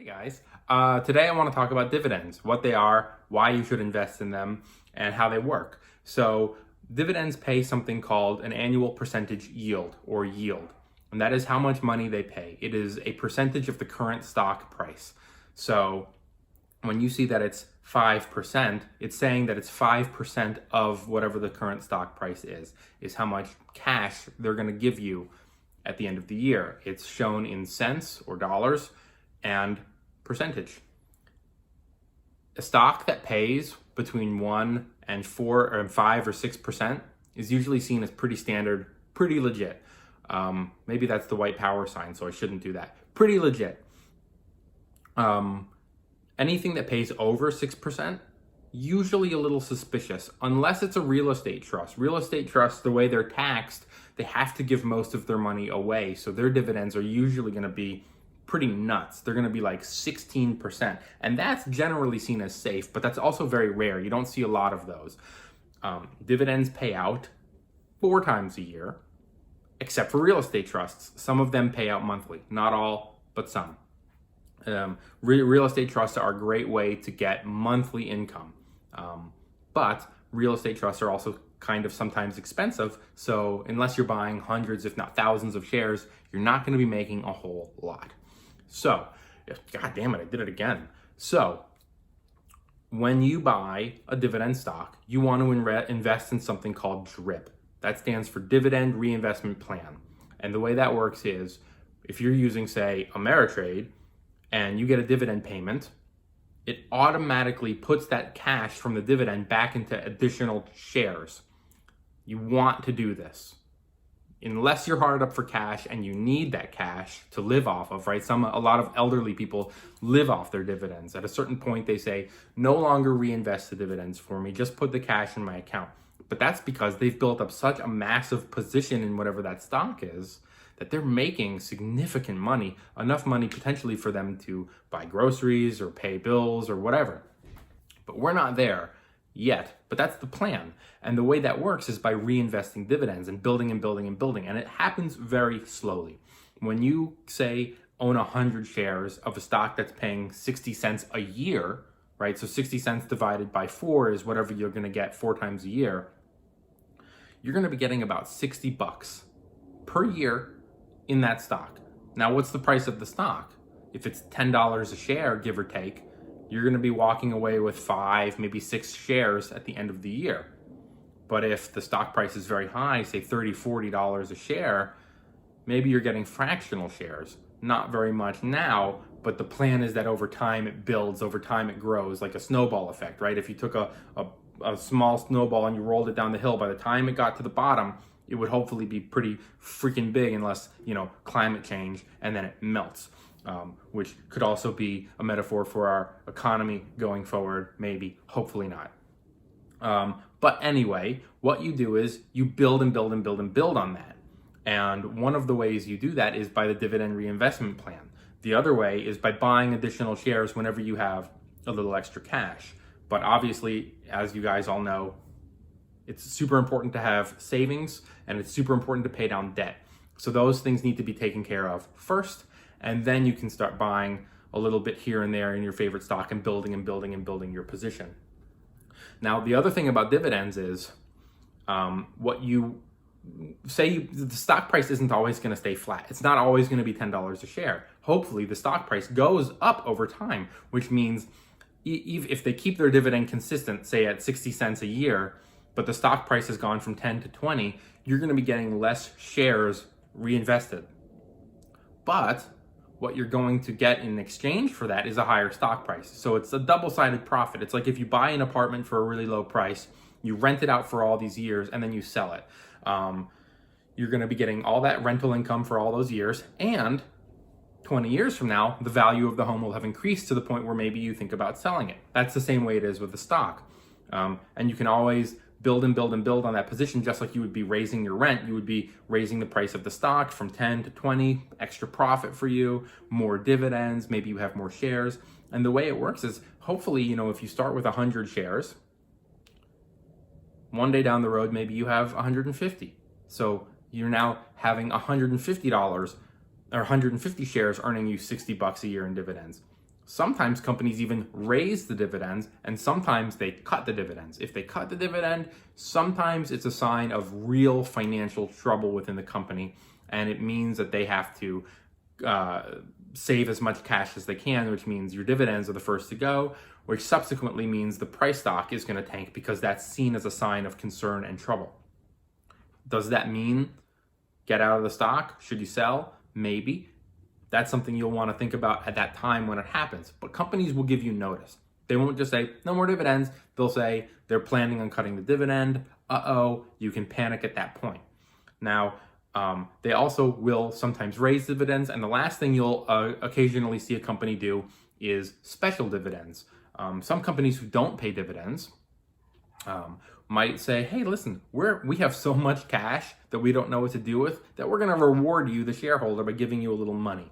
Guys, today I want to talk about dividends, what they are, why you should invest in them, and how they work. So dividends pay something called an annual percentage yield or yield, and that is how much money they pay. It is a percentage of the current stock price. So when you see that it's 5%, it's saying that it's 5% of whatever the current stock price is how much cash they're going to give you at the end of the year. It's shown in cents or dollars and percentage. A stock that pays between 1 and 4 or 5 or 6% is usually seen as pretty standard, pretty legit. Maybe that's the white power sign, so I shouldn't do that. Pretty legit. Anything that pays over 6%, usually a little suspicious, unless it's a real estate trust. Real estate trusts, the way they're taxed, they have to give most of their money away. So their dividends are usually going to be pretty nuts. They're going to be like 16%. And that's generally seen as safe, but that's also very rare. You don't see a lot of those. Dividends pay out 4 times a year, except for real estate trusts. Some of them pay out monthly. Not all, but some. Real estate trusts are a great way to get monthly income. But real estate trusts are also kind of sometimes expensive. So unless you're buying hundreds, if not thousands of shares, you're not going to be making a whole lot. So, God damn it, I did it again. So when you buy a dividend stock, you want to invest in something called DRIP. That stands for Dividend Reinvestment Plan. And the way that works is if you're using, say, Ameritrade, and you get a dividend payment, it automatically puts that cash from the dividend back into additional shares. You want to do this. Unless you're hard up for cash and you need that cash to live off of, right? A lot of elderly people live off their dividends. At a certain point, they say, no longer reinvest the dividends for me, just put the cash in my account. But that's because they've built up such a massive position in whatever that stock is, that they're making significant money, enough money potentially for them to buy groceries or pay bills or whatever. But we're not there yet, but that's the plan. And the way that works is by reinvesting dividends and building and building and building. And it happens very slowly. When you, say, own 100 shares of a stock that's paying 60 cents a year, right? So 60 cents divided by 4 is whatever you're going to get 4 times a year. You're going to be getting about $60 per year in that stock. Now, what's the price of the stock? If it's $10 a share, give or take, you're going to be walking away with 5, maybe 6 shares at the end of the year. But if the stock price is very high, say $30, $40 a share, maybe you're getting fractional shares. Not very much now, but the plan is that over time it builds, over time it grows, like a snowball effect, right? If you took a small snowball and you rolled it down the hill, by the time it got to the bottom, it would hopefully be pretty freaking big unless, climate change, and then it melts, which could also be a metaphor for our economy going forward, maybe, hopefully not. But anyway, what you do is you build and build and build and build on that. And one of the ways you do that is by the dividend reinvestment plan. The other way is by buying additional shares whenever you have a little extra cash. But obviously, as you guys all know, it's super important to have savings, and it's super important to pay down debt. So those things need to be taken care of first, and then you can start buying a little bit here and there in your favorite stock and building and building and building your position. Now, the other thing about dividends is what you say, the stock price isn't always going to stay flat. It's not always going to be $10 a share. Hopefully, the stock price goes up over time, which means if they keep their dividend consistent, say at 60 cents a year, but the stock price has gone from 10 to 20, you're going to be getting less shares reinvested. But what you're going to get in exchange for that is a higher stock price. So it's a double-sided profit. It's like if you buy an apartment for a really low price, you rent it out for all these years, and then you sell it. You're going to be getting all that rental income for all those years, and 20 years from now, the value of the home will have increased to the point where maybe you think about selling it. That's the same way it is with the stock. And you can always build and build and build on that position, just like you would be raising your rent. You would be raising the price of the stock from 10 to 20, extra profit for you, more dividends, maybe you have more shares. And the way it works is hopefully, if you start with 100 shares, one day down the road, maybe you have 150. So you're now having $150 or 150 shares earning you $60 a year in dividends. Sometimes companies even raise the dividends, and sometimes they cut the dividends. If they cut the dividend, sometimes it's a sign of real financial trouble within the company, and it means that they have to save as much cash as they can, which means your dividends are the first to go, which subsequently means the price stock is going to tank because that's seen as a sign of concern and trouble. Does that mean get out of the stock? Should you sell? Maybe. That's something you'll want to think about at that time when it happens. But companies will give you notice. They won't just say, no more dividends. They'll say they're planning on cutting the dividend. You can panic at that point. Now, they also will sometimes raise dividends. And the last thing you'll occasionally see a company do is special dividends. Some companies who don't pay dividends might say, hey, listen, we have so much cash that we don't know what to do with that we're going to reward you, the shareholder, by giving you a little money.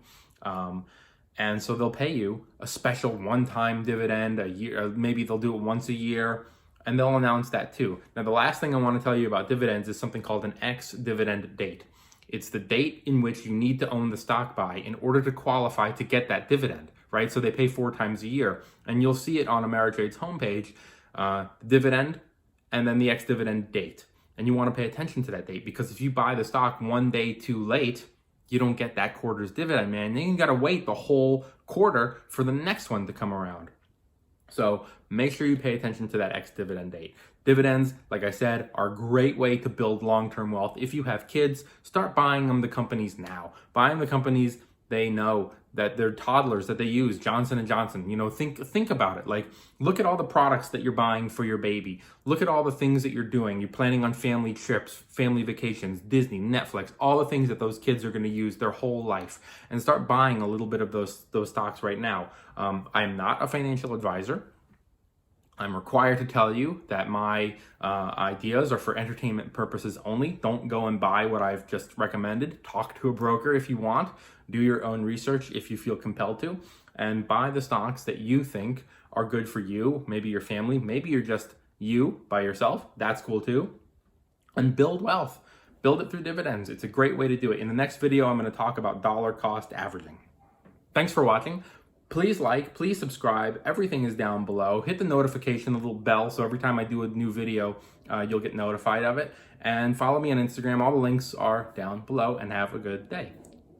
And so they'll pay you a special one-time dividend a year, maybe they'll do it once a year, and they'll announce that too. Now, the last thing I want to tell you about dividends is something called an ex-dividend date. It's the date in which you need to own the stock by in order to qualify to get that dividend, right? So they pay 4 times a year, and you'll see it on Ameritrade's homepage, dividend, and then the ex-dividend date. And you want to pay attention to that date, because if you buy the stock one day too late, you don't get that quarter's dividend, man. Then you got to wait the whole quarter for the next one to come around. So make sure you pay attention to that ex-dividend date. Dividends, like I said, are a great way to build long-term wealth. If you have kids, start buying them the companies now. Buying the companies they know, that they're toddlers that they use, Johnson & Johnson. Think about it. Like, look at all the products that you're buying for your baby. Look at all the things that you're doing. You're planning on family trips, family vacations, Disney, Netflix, all the things that those kids are going to use their whole life, and start buying a little bit of those stocks right now. I'm not a financial advisor. I'm required to tell you that my ideas are for entertainment purposes only. Don't go and buy what I've just recommended. Talk to a broker if you want. Do your own research if you feel compelled to. And buy the stocks that you think are good for you, maybe your family, maybe you're just you by yourself. That's cool too. And build wealth. Build it through dividends. It's a great way to do it. In the next video, I'm going to talk about dollar cost averaging. Thanks for watching. Please like, please subscribe. Everything is down below. Hit the notification, the little bell, so every time I do a new video, you'll get notified of it. And follow me on Instagram. All the links are down below, and have a good day.